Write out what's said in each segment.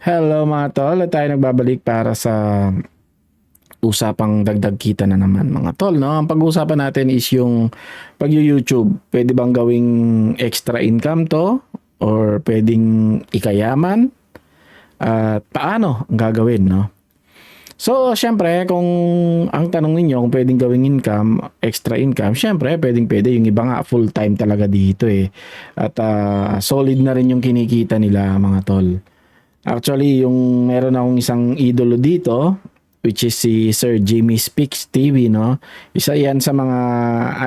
Hello mga tol, at tayo nagbabalik para sa usapang dagdag kita na naman mga tol, no? Ang pag-uusapan natin is yung pag-YouTube. Pwede bang gawing extra income to? Or pwedeng ikayaman? At paano ang gagawin, no? So, syempre, kung ang tanong ninyo kung pwedeng gawing income, extra income, syempre, pwedeng-pwede. Yung iba nga, full-time talaga dito eh. At solid na rin yung kinikita nila, mga tol. Actually, yung meron akong isang idolo dito, which is si Sir Jimmy Speaks TV, no? Isa yan sa mga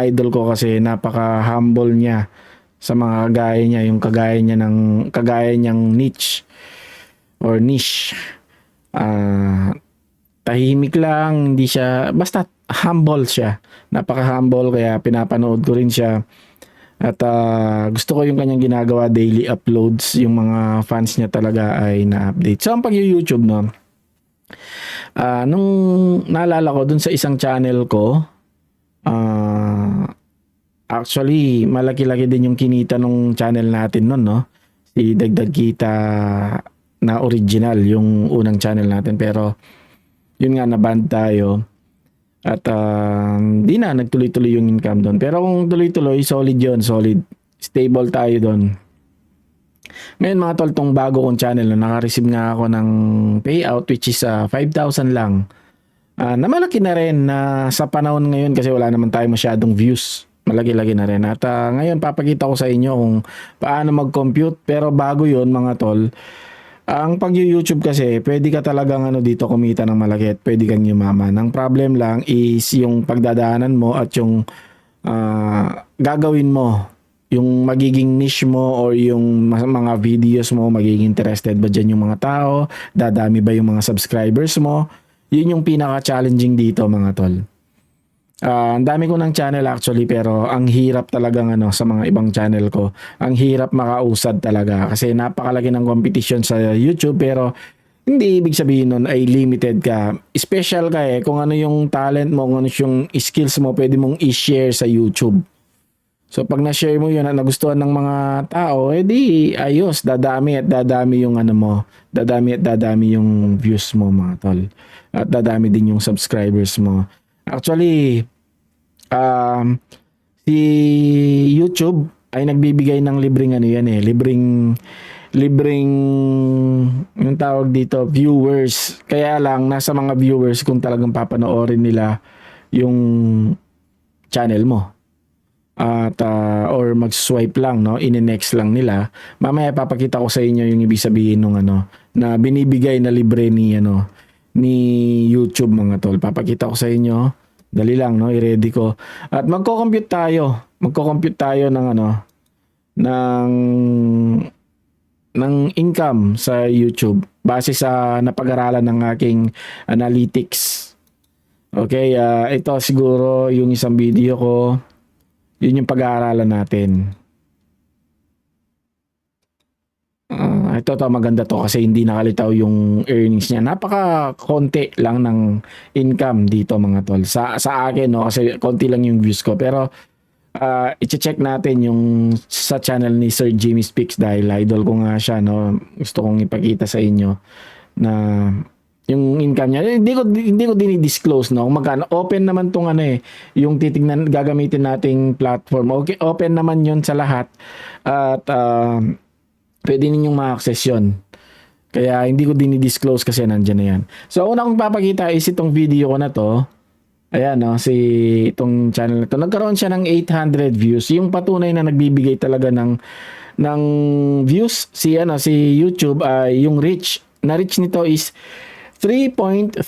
idol ko kasi napaka-humble niya sa mga kagaya niya, yung kagaya niyang niche or niche. Tahimik lang, hindi siya, basta humble siya. Napaka-humble kaya pinapanood ko rin siya. At gusto ko yung kanyang ginagawa, daily uploads, yung mga fans niya talaga ay na-update. So, ang pag-YouTube, no? Nung naalala ko dun sa isang channel ko, actually, malaki-laki din yung kinita nung channel natin nun, no? Si Dagdag Kita na original, yung unang channel natin. Pero, yun nga, na-ban tayo. At di na, nagtuloy-tuloy yung income doon. Pero kung tuloy-tuloy, solid yun, solid. Stable tayo doon. Ngayon mga tol, tong bago kong channel, naka-receive nga ako ng payout which is 5,000 lang. Na malaki na rin na sa panahon ngayon kasi wala naman tayo masyadong views. Malaki-laki na rin. At ngayon papakita ko sa inyo kung paano mag-compute. Pero bago yun mga tol, ang pag-YouTube kasi, pwede ka talagang dito kumita ng malaki at pwede kang yumaman. Ang problem lang is yung pagdadaanan mo at yung gagawin mo. Yung magiging niche mo or yung mga videos mo, magiging interested ba dyan yung mga tao? Dadami ba yung mga subscribers mo? Yun yung pinaka-challenging dito mga tol. Ang dami ko ng channel actually pero ang hirap talagang sa mga ibang channel ko. Ang hirap makausad talaga kasi napakalaki ng competition sa YouTube pero hindi ibig sabihin nun ay limited ka. Special ka kung ano yung talent mo, kung ano yung skills mo, pwede mong i-share sa YouTube. So pag na-share mo yun at nagustuhan ng mga tao, edi ayos, dadami at dadami yung mo, dadami at dadami yung views mo mga tol. At dadami din yung subscribers mo. Actually, si YouTube ay nagbibigay ng libreng libreng yung tawag dito, viewers. Kaya lang, nasa mga viewers kung talagang papanoorin nila yung channel mo. At or mag-swipe lang, no? Ine-next lang nila. Mamaya papakita ko sa inyo yung ibig sabihin ng na binibigay na libre ni YouTube mga tol. Papakita ko sa inyo. Dali lang, no? I-ready ko. At magko-compute tayo. Magko-compute tayo ng ng income sa YouTube base sa napag-aralan ng aking analytics. Okay, ito siguro yung isang video ko. Yun yung pag-aaralan natin. Ito maganda to kasi hindi nakalitaw yung earnings niya. Napaka-konti lang ng income dito mga tol. Sa akin, no? Kasi konti lang yung views ko. Pero i-check natin yung sa channel ni Sir Jimmy Speaks dahil idol ko nga siya. No? Gusto kong ipakita sa inyo na yung income niya. Hindi ko dinidisclose, no? Magkano open naman tong yung titignan gagamitin nating platform. Okay, open naman 'yon sa lahat. At pwede ninyong ma-access 'yon. Kaya hindi ko dinidisclose kasi nandiyan na 'yan. So una kong papakita is itong video ko na to. Ayan, no, si itong channel na to. Nagkaroon siya ng 800 views. Yung patunay na nagbibigay talaga ng views si YouTube ay yung reach. Na reach nito is 3.3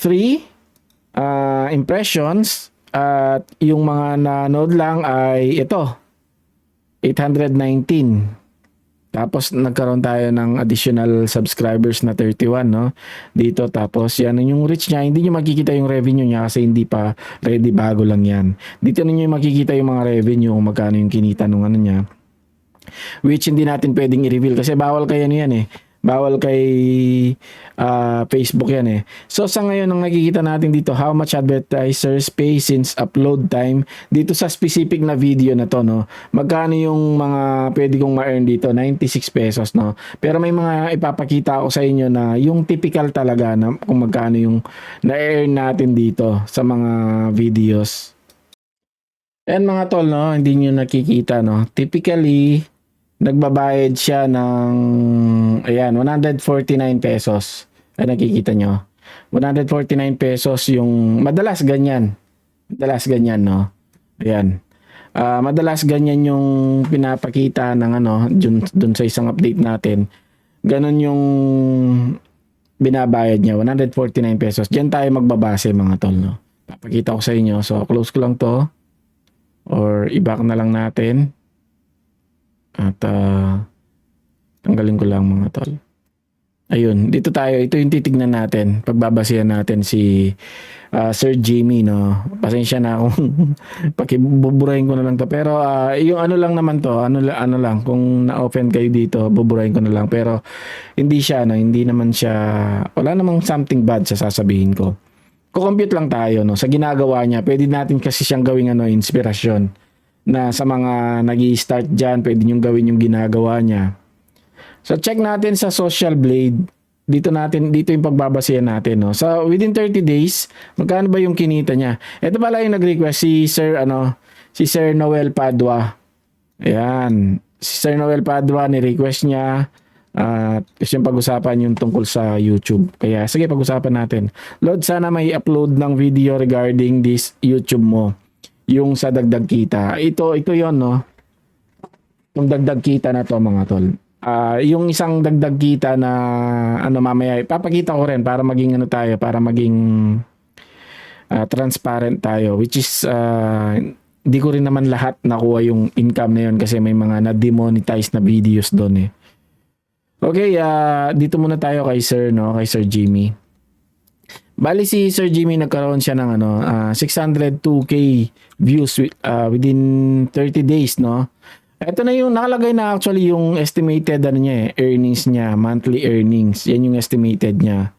impressions at yung mga nanood lang ay ito 819. Tapos nagkaroon tayo ng additional subscribers na 31 no dito. Tapos yan yung reach niya, hindi niyo makikita yung revenue niya kasi hindi pa ready, bago lang yan. Dito niyo makikita yung mga revenue kung magkano yung kinita nung niya, which hindi natin pwedeng i-reveal kasi bawal kaya niyan Bawal kay Facebook yan eh. So sa ngayon, ang nakikita natin dito, how much advertisers pay since upload time dito sa specific na video na to, no? Magkano yung mga pwede kong ma-earn dito? 96 pesos, no? Pero may mga ipapakita ako sa inyo na yung typical talaga na kung magkano yung na-earn natin dito sa mga videos. And mga tol, no, hindi nyo nakikita, no? Typically, nagbabayad siya ng, ayan, 149 pesos. Ay, nakikita nyo. 149 pesos yung, madalas ganyan. Madalas ganyan, no? Ayan. Madalas ganyan yung pinapakita ng ano, dun sa isang update natin. Ganon yung binabayad niya, 149 pesos. Diyan tayo magbabase mga tol, no? Papakita ko sa inyo. So, close ko lang to. Or i-back na lang natin. At tanggalin ko lang mga tol. Ayun, dito tayo. Ito yung titignan natin. Pagbabasihan natin si Sir Jimmy, no? Pasensya na kung pakibuburahin ko na lang to. Pero yung ano lang naman to, ano lang, kung na-open kayo dito, buburahin ko na lang. Pero hindi siya, no? Hindi naman siya, wala namang something bad sa sasabihin ko. Kukompute lang tayo, no? Sa ginagawa niya, pwede natin kasi siyang gawing ano, inspirasyon. Na sa mga nag-i-start dyan, pwede niyong gawin yung ginagawa niya. So check natin sa Social Blade. Dito yung pagbabasihan natin, no. So within 30 days, magkano ba yung kinita niya? Ito pala yung nag-request si Sir Noel Padua. Ayan. Si Sir Noel Padua ni-request niya kasi yung pag-usapan yung tungkol sa YouTube. Kaya sige, pag-usapan natin. Lord, sana may upload ng video regarding this YouTube mo. Yung sa dagdag kita. Ito yon, no. Yung dagdag kita na to mga tol. Yung isang dagdag kita na ano mamaya ipapakita ko rin para maging ano tayo, para maging transparent tayo, which is hindi ko rin naman lahat nakuha yung income na yun kasi may mga na-demonetize na videos doon eh. Okay, dito muna tayo kay Sir, no, kay Sir Jimmy. Bali si Sir Jimmy nagkaroon siya ng 602k views within 30 days, no. Ito na yung nakalagay na actually yung estimated earnings niya, monthly earnings. Yan yung estimated niya.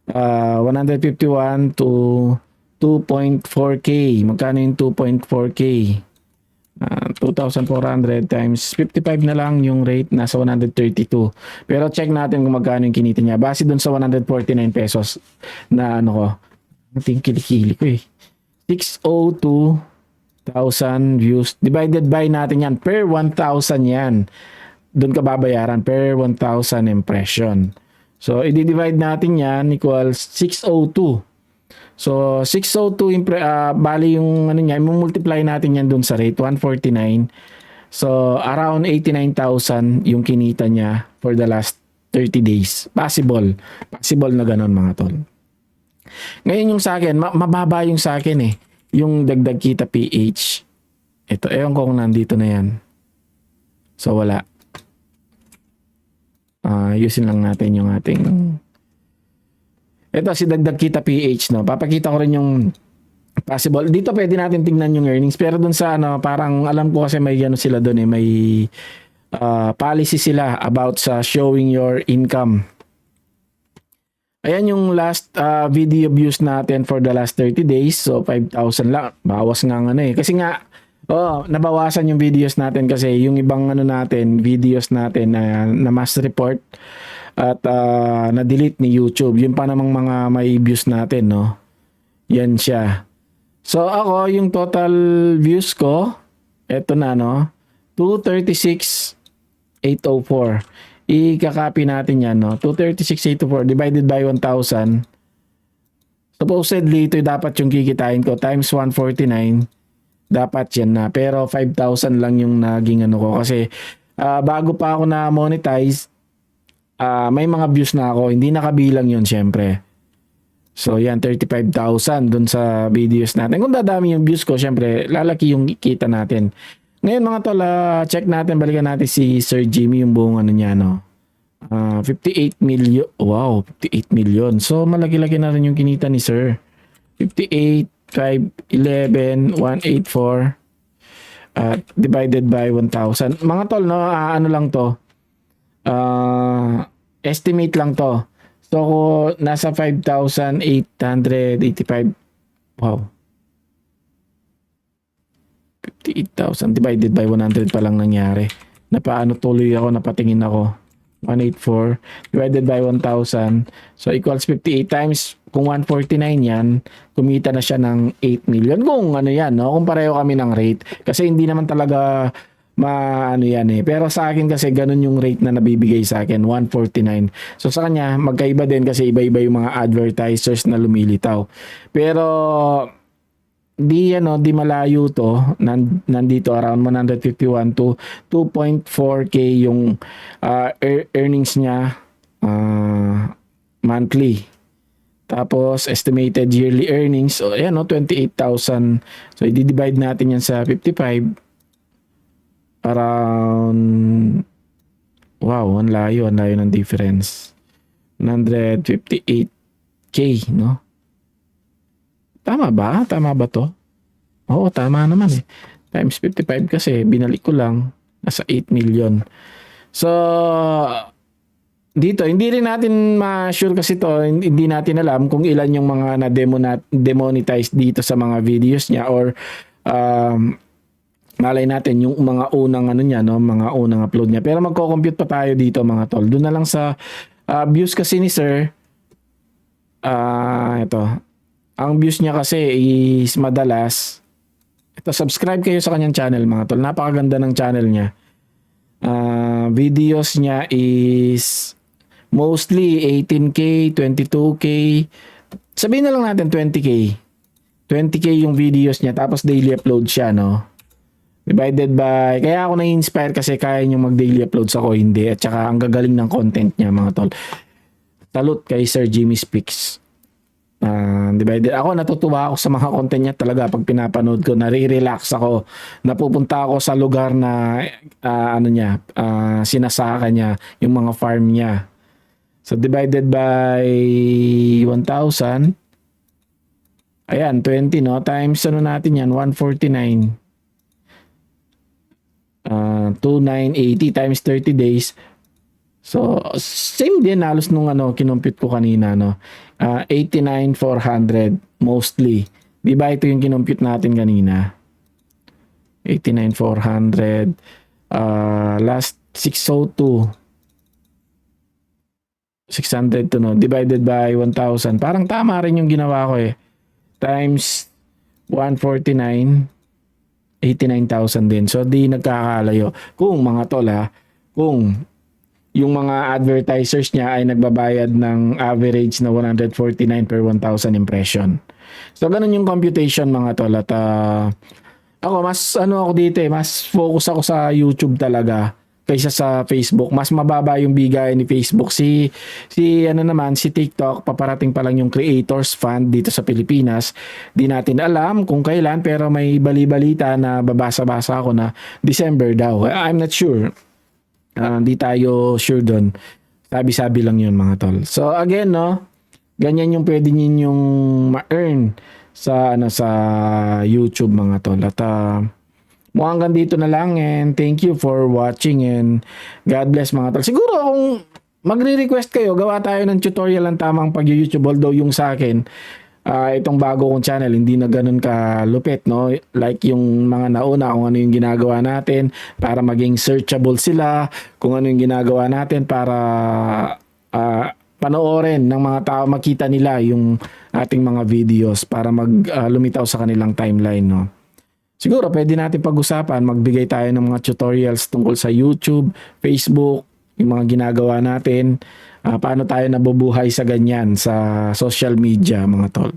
151 to 2.4k. Magkano yung 2.4k? 2,400 times 55 na lang yung rate, nasa 132. Pero check natin kung magkano yung kinita niya. Base dun sa 149 pesos na ano ko. Nating kilikili ko eh. 602,000 views. Divided by natin yan. Per 1,000 yan. Doon ka babayaran per 1,000 impression. So, i-divide natin yan equals 602. So, 602 bali yung ano niya, i-multiply natin yan doon sa rate, 149. So, around 89,000 yung kinita niya for the last 30 days. Possible. Possible na ganun mga tol. Ngayon yung sa akin, mababa yung sa akin eh. Yung dagdag kita PH. Ito, ewan ko kung nandito na yan. So, wala. Ayusin lang natin yung ating... Ito, si dagdag kita PH, no? Papakita ko rin yung possible. Dito pwede natin tingnan yung earnings. Pero dun sa ano, parang alam ko kasi may ano sila dun eh. May policy sila about sa showing your income. Ayan yung last video views natin for the last 30 days. So, 5,000 lang. Bawas nga ano eh. Kasi nga, nabawasan yung videos natin kasi yung ibang ano natin, videos natin na mass report at na-delete ni YouTube. Yun pa namang mga may views natin, no? Yan siya. So, ako, yung total views ko, eto na, no? 236,804. I-copy natin yan, no? 236,804 divided by 1,000. Supposedly, ito dapat yung kikitain ko times 149. Dapat yan na. Pero 5,000 lang yung naging ano ko. Kasi bago pa ako na monetize, may mga views na ako. Hindi nakabilang yun, syempre. So, yan, 35,000 dun sa videos natin. Kung dadami yung views ko, syempre, lalaki yung kita natin. Ngayon mga tol, check natin, balikan natin si Sir Jimmy yung buong ano niya, no? 58 million. Wow, 58 million. So, malaki-laki na rin yung kinita ni Sir. 58, 5, 11, 184 divided by 1,000. Mga tol, no? Ano lang to? estimate lang to. So, nasa 5,885. Wow. 58,000 divided by 100 pa lang nangyari. Napaano tuloy ako, napatingin ako. 184 divided by 1,000. So, equals 58 times. Kung 149 yan, kumita na siya ng 8 million. Kung ano yan, no? Kung pareho kami ng rate. Kasi hindi naman talaga ano yan eh. Pero sa akin kasi ganun yung rate na nabibigay sa akin, 149. So sa kanya, magkaiba din kasi iba-iba yung mga advertisers na lumilitaw. Pero di malayo to, nandito around 151 to 2.4k yung earnings niya monthly. Tapos estimated yearly earnings, so ayan 28,000. So i-divide natin yan sa 55, around, wow, ang layo ng difference. 158k, no? Tama ba? Tama ba to? Oo, tama naman eh. Times 55 kasi binalik ko lang, nasa 8 million. So, dito, hindi rin natin ma-sure kasi to, hindi natin alam kung ilan yung mga na-demonetize dito sa mga videos niya or malay natin yung mga unang niya, no, mga unang upload niya. Pero magko-compute pa tayo dito mga tol. Doon na lang sa views kasi ni sir. Ito. Ang views niya kasi is madalas. Ito, subscribe kayo sa kanyang channel mga tol. Napakaganda ng channel niya. Videos niya is mostly 18k, 22k. Sabihin na lang natin 20k. 20k yung videos niya tapos daily upload siya, no? Divided by, kaya ako na-inspire kasi kaya niyo mag-daily uploads, ako hindi. At saka ang gagaling ng content niya mga tol. Salute kay Sir Jimmy Speaks. Divided, ako natutuwa ako sa mga content niya talaga. Pag pinapanood ko, nare-relax ako. Napupunta ako sa lugar na sinasaka niya, yung mga farm niya. So divided by 1,000, ayan 20, no, times natin yan, 149. 2,980 times 30 days. So, same din halos nung kinumpute ko kanina, no. 89,400 mostly. Di ba ito yung kinumpute natin kanina? 89,400. Last 602. 600 to, no, divided by 1,000. Parang tama rin yung ginawa ko eh. Times 149. 89,000 din. So, di nagkakalayo. Kung mga tol kung yung mga advertisers niya ay nagbabayad ng average na 149 per 1,000 impression. So, ganun yung computation mga tol. At ako, mas ako dito mas focus ako sa YouTube talaga kaysa sa Facebook. Mas mababa yung bigay ni Facebook. Si TikTok, paparating pa lang yung Creators Fund dito sa Pilipinas. Di natin alam kung kailan, pero may bali-balita na babasa-basa ako na December daw. I'm not sure. Di tayo sure doon. Sabi-sabi lang yun mga tol. So again, no, ganyan yung pwede ninyong ma-earn sa YouTube mga tol. At mukhang hanggang dito na lang, and thank you for watching and God bless mga tol. Siguro kung magre-request kayo, gawa tayo ng tutorial ng tamang pag-YouTube, although yung sa akin, itong bago kong channel, hindi na ganun ka lupit, no? Like yung mga nauna, kung ano yung ginagawa natin para maging searchable sila, kung ano yung ginagawa natin para panoorin ng mga tao, makita nila yung ating mga videos para lumitaw sa kanilang timeline, no? Siguro pwede natin pag-usapan, magbigay tayo ng mga tutorials tungkol sa YouTube, Facebook, yung mga ginagawa natin, paano tayo nabubuhay sa ganyan sa social media mga tol.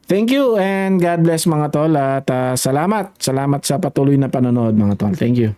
Thank you and God bless mga tol, at salamat sa patuloy na panonood mga tol. Thank you.